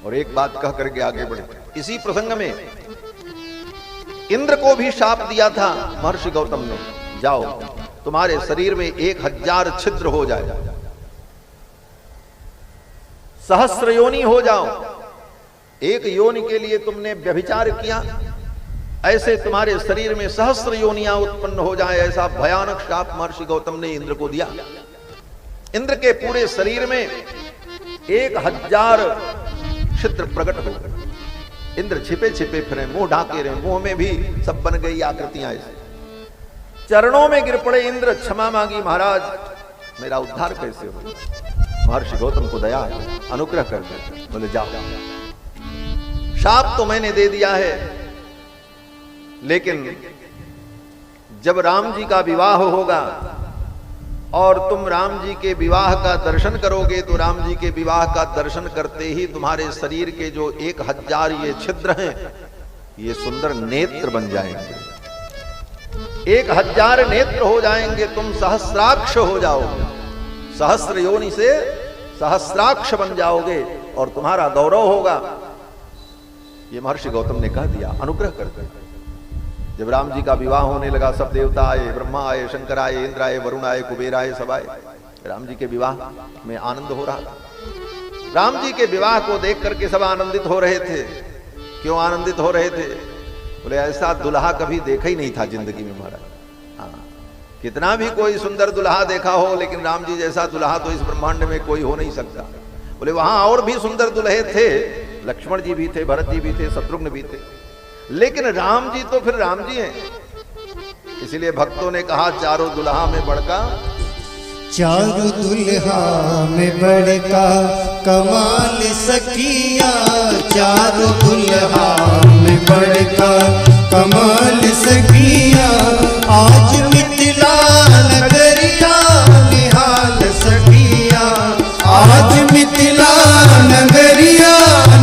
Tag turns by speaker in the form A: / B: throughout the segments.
A: और एक बात कह करके आगे बढ़े। इसी प्रसंग में इंद्र को भी शाप दिया था महर्षि गौतम ने, जाओ तुम्हारे शरीर में 1000 छिद्र हो जाए, सहस्र योनि हो जाओ। एक योनि के लिए तुमने व्यभिचार किया, ऐसे तुम्हारे शरीर में सहस्र योनियां उत्पन्न हो जाए, ऐसा भयानक शाप महर्षि गौतम ने इंद्र को दिया। इंद्र के पूरे शरीर में 1000 छिद्र प्रकट हो गए। इंद्र छिपे छिपे फिरे, मुंह ढाके रहे, मुंह में भी सब बन गई आकृतियां ऐसे। चरणों में गिर पड़े इंद्र, क्षमा मांगी, महाराज मेरा उद्धार कैसे हो। महर्षि गौतम को दया, अनुग्रह कर दे, बोले जाओ, शाप तो मैंने दे दिया है, लेकिन जब राम जी का विवाह होगा और तुम राम जी के विवाह का दर्शन करोगे, तो राम जी के विवाह का दर्शन करते ही तुम्हारे शरीर के जो 1000 ये छिद्र हैं, ये सुंदर नेत्र बन जाएंगे, 1000 नेत्र हो जाएंगे, तुम सहस्राक्ष हो जाओगे, सहस्र योनि से सहस्राक्ष बन जाओगे और तुम्हारा गौरव होगा। ये महर्षि गौतम ने कह दिया, अनुग्रह कर दिया। जब राम जी का विवाह होने लगा, सब देवता आए, ब्रह्मा आए, शंकर आए, इंद्र आए, वरुण आए, कुबेर आए, सब आए। राम जी के विवाह में आनंद हो रहा था। राम जी के विवाह को देख करके सब आनंदित हो रहे थे। क्यों आनंदित हो रहे थे? बोले ऐसा दुल्हा कभी देखा ही नहीं था जिंदगी में महाराज। हाँ, कितना भी कोई सुंदर दुल्हा देखा हो, लेकिन राम जी जैसा दुल्हा तो इस ब्रह्मांड में कोई हो नहीं सकता। बोले वहां और भी सुंदर दुल्हे थे, लक्ष्मण जी भी थे, भरत जी भी थे, शत्रुघ्न भी थे, लेकिन राम जी तो फिर राम जी हैं। इसीलिए भक्तों ने कहा, चारों दुल्हा में बड़का,
B: चारों दुल्हा में बड़का कमाल सखिया, चारों दुल्हा में बड़का कमाल सखिया, आज मिथिला नगरिया निहाल सखिया, आज मिथिला नगरिया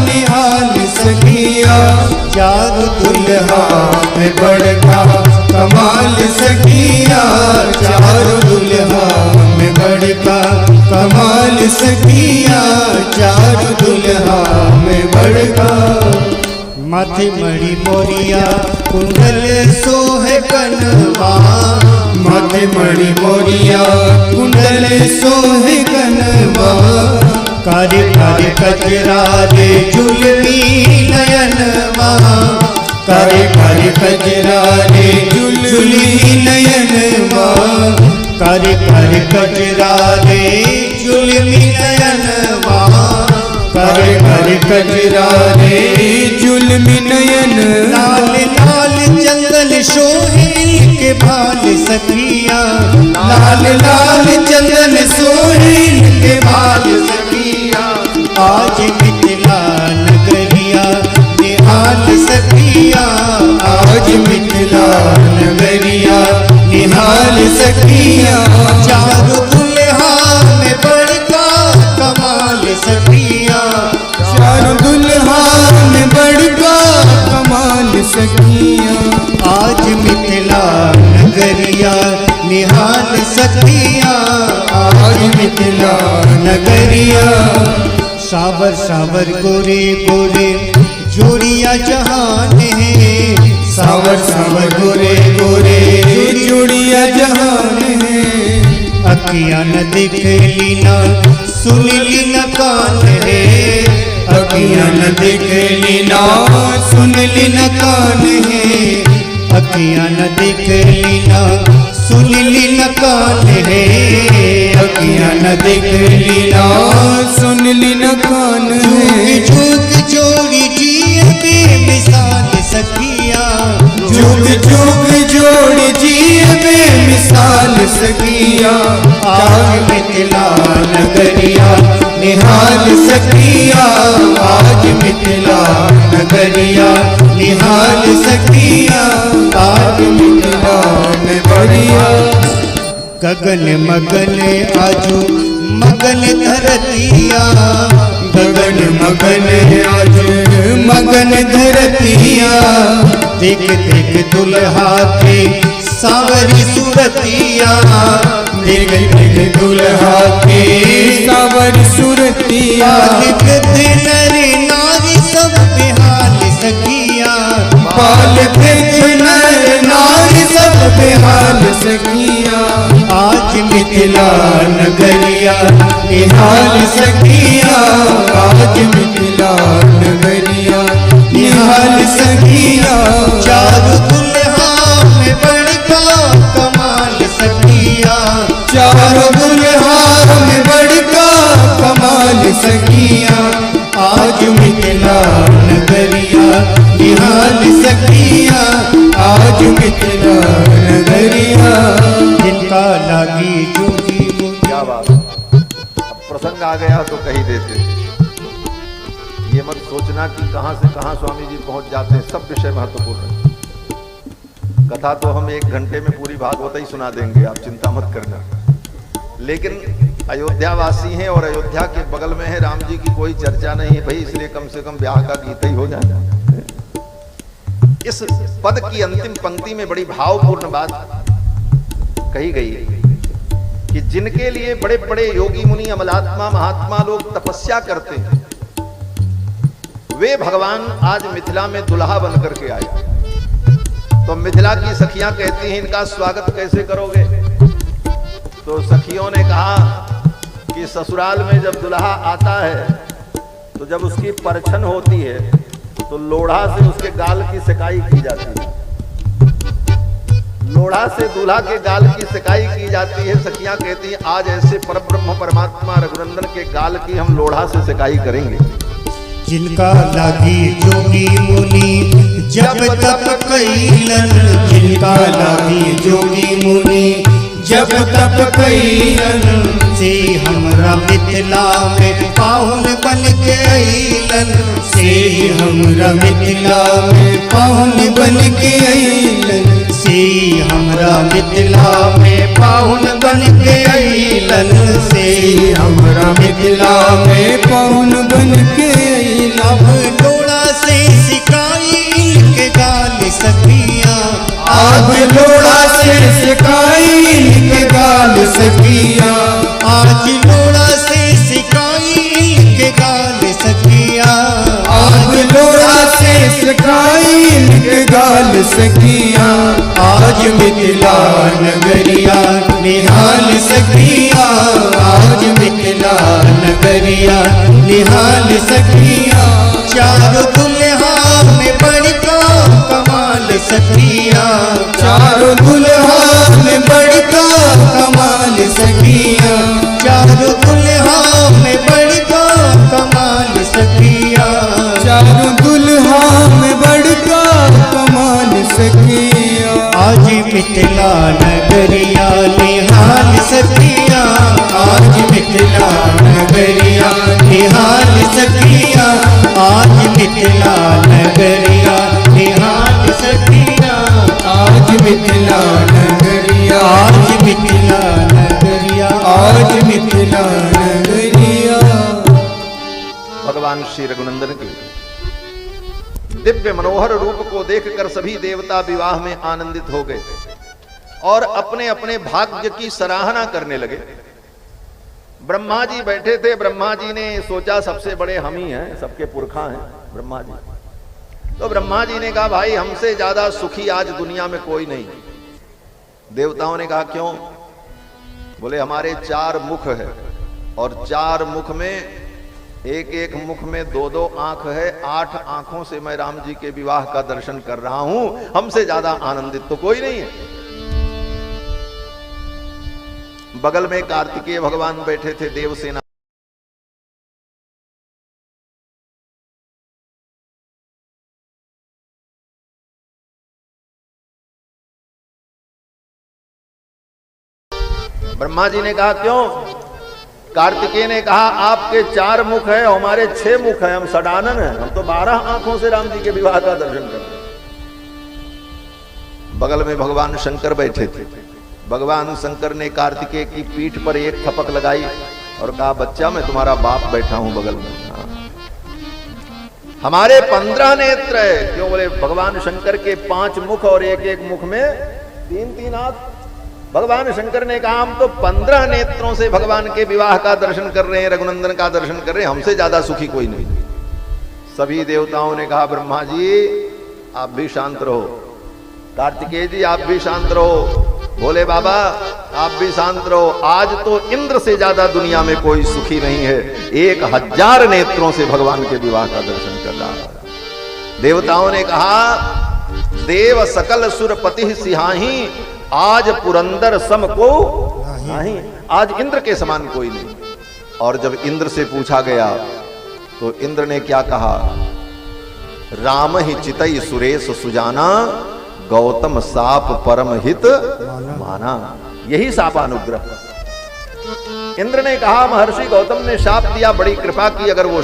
B: निहाल सखिया, चारों दुल्हा में बड़का कमाल सखिया, चारों दुल्हा में बड़का कमाल सखिया, चारों दुल्हा में बड़का। माथे मणि मोरिया कुंडल सोहे कनवा, माथे मणि मोरिया कुंडल सोहे कनवा, कारी कारी कजरा रे जुलमी नयनवा, कारी कारी कजरा रे जुलमी नयनवा, कारी कारी कजरा रे जुलमी नयनवा, कारी कारी कजरा रे जुलमी नयन, लाल लाल चंदन सोहेल के भाल सखिया, लाल लाल चंदन सोहेल के भाल सखिया, आज मिथिला नगरिया निहाल सखिया, आज मिथिला नगरिया निहाल सखिया, चारों दुल्हा में बड़का कमाल सखिया, चारों दुल्हा में बड़का कमाल सखिया, आज मिथिला नगरिया निहाल सखिया, आज मिथिला नगरिया। सावर सावर गोरे गोरे जोड़िया जहान है, सावर सावर गोरे गोरे जोड़िया जहान है, अखियां न देख लीना सुन लीना कान है, अखियां न देख लीना सुन लीना कान है, अखियां न देख लीना सुन लीना कान है, अखियां न देख लीना सुन लीना कान है, झुक जोड़ी जी बेमिसाल सखिया, झुक झुक जोड़ी जी बेमिसाल सखिया, आज मिथिला नगरिया निहाल सखिया, आज मिथिला नगरिया निहाल सखिया, आज मिथिला नगरिया। गगन मगन आजू मगन धरतिया, गगन मगन आज मगन धरतिया, देख देख दुल्हा के सावरी सूरतिया मृग मृग दुल्हा के
C: सावरी सूरतिया
B: नरी नारी सब बेहाल सखिया
C: बाल नर नारी सब बेहाल सखिया
B: आज मिथिला नगरिया
C: निहाल सखिया आज मिथिला नगरिया निहाल सखिया
B: चारों दुल्हा में बड़का कमाल सखिया
C: चारों दुल्हा में बड़का कमाल सखिया
B: आज मिथिला नगरिया
C: निहाल सखिया आज मिथिला नगरिया
B: जिनका लागी जोगी
A: क्या बात। अब प्रसंग आ गया तो कही देते, ये मत सोचना कि कहां से कहां स्वामी जी पहुंच जाते हैं, सब विषय महत्वपूर्ण है। कथा तो हम 1 घंटे में पूरी भागवत ही सुना देंगे, आप चिंता मत करना। लेकिन अयोध्यावासी हैं और अयोध्या के बगल में है, राम जी की कोई चर्चा नहीं है भाई, इसलिए कम से कम ब्याह का गीत ही हो जाए। इस पद की अंतिम पंक्ति में बड़ी भावपूर्ण बात कही गई कि जिनके लिए बड़े बड़े योगी मुनि अमलात्मा महात्मा लोग तपस्या करते हैं, वे भगवान आज मिथिला में दुल्हा बन करके आए। तो मिथिला की सखियां कहती हैं इनका स्वागत कैसे करोगे? तो सखियों ने कहा कि ससुराल में जब दुल्हा आता है तो जब उसकी परछन होती है तो लोढ़ा से उसके गाल की सिकाई की जाती है, लोढ़ा से दूल्हा के गाल की सिकाई की जाती है। सखियां कहती हैं आज ऐसे परब्रह्म परमात्मा रघुनंदन के गाल की हम लोढ़ा से सिकाई करेंगे।
B: जिनका लागी जोगी मुनि जब तप कैलन जिनका लागी जोगी मुनि
C: जब तप कैलन
B: से हमरा मिथिला में पाहुन बन के अइलन
C: से हमरा मिथिला में पाहुन बन के अइलन
B: से हमरा मिथिला में पाहुन बन के अइलन से
C: हमरा मिथिला में पाहुन बन के अइलन।
B: अब लोड़ा से सिकाई के गाल सखिया
C: अब लोड़ा से सिकाई के गाल सखिया
B: आज लोड़ा से सिकाई के गाल सखिया
C: आज लोड़ा से सिकाई के गाल सखिया आज मिथिला नगरिया निहाल सखिया आज मिथिला नगरिया निहाल सखिया
B: चारों दुल्हा में बड़का कमाल सखिया
C: चारों दुल्हा में बड़का कमाल सखिया
B: चारों दुल्हा में बड़का कमाल सखिया
C: चारों दुल्हा में बड़का कमाल सखिया
B: आज मिथिला नगरिया निहाल सखिया आज मिथिला नगरिया निहाल सखिया आज मिथिला नगरिया निहाल सखिया
C: आज मिथिला नगरिया
B: आज मिथिला नगरिया
C: आज मिथिला नगरिया।
A: भगवान श्री रघुनंदन के दिव्य मनोहर रूप को देखकर सभी देवता विवाह में आनंदित हो गए और अपने अपने भाग्य की सराहना करने लगे। ब्रह्मा जी बैठे थे, ब्रह्मा जी ने सोचा सबसे बड़े हम ही हैं, सबके पुरखा हैं ब्रह्मा जी। तो ब्रह्मा जी ने कहा भाई हमसे ज्यादा सुखी आज दुनिया में कोई नहीं। देवताओं ने कहा क्यों? बोले हमारे 4 मुख है और 4 मुख में एक एक मुख में 2-2 आंख है, 8 आंखों से मैं राम जी के विवाह का दर्शन कर रहा हूं, हमसे ज्यादा आनंदित तो कोई नहीं है। बगल में कार्तिकेय भगवान बैठे थे, देवसेना ब्रह्मा जी ने कहा क्यों? कार्तिकेय ने कहा आपके 4 मुख है, हमारे 6 मुख है, हम सडानन हैं, हम तो 12 आंखों से राम जी के विवाह का दर्शन करते हैं। बगल में भगवान शंकर बैठे थे। भगवान शंकर ने कार्तिकेय की पीठ पर एक थपक लगाई और कहा बच्चा मैं तुम्हारा बाप बैठा हूं बगल में। हमारे 15 नेत्र है। क्यों? बोले भगवान शंकर के 5 मुख और एक एक मुख में 3 हाथ। भगवान शंकर ने कहा हम तो 15 नेत्रों से भगवान के विवाह का दर्शन कर रहे हैं, रघुनंदन का दर्शन कर रहे हैं, हमसे ज्यादा सुखी कोई नहीं। सभी देवताओं ने कहा ब्रह्मा जी आप भी शांत रहो, कार्तिकेय जी आप भी शांत रहो, भोले बाबा आप भी शांत रहो। आज तो इंद्र से ज्यादा दुनिया में कोई सुखी नहीं है, 1000 नेत्रों से भगवान के विवाह का दर्शन कर रहा है। देवताओं ने कहा देव सकल सुरपति सिहाही, आज पुरंदर सम को नहीं, आज इंद्र के समान कोई नहीं। और जब इंद्र से पूछा गया तो इंद्र ने क्या कहा, राम ही चितई सुरेश सुजाना, गौतम साप परम हित माना। यही शापानुग्रह। इंद्र ने कहा महर्षि गौतम ने शाप दिया, बड़ी कृपा की, अगर वो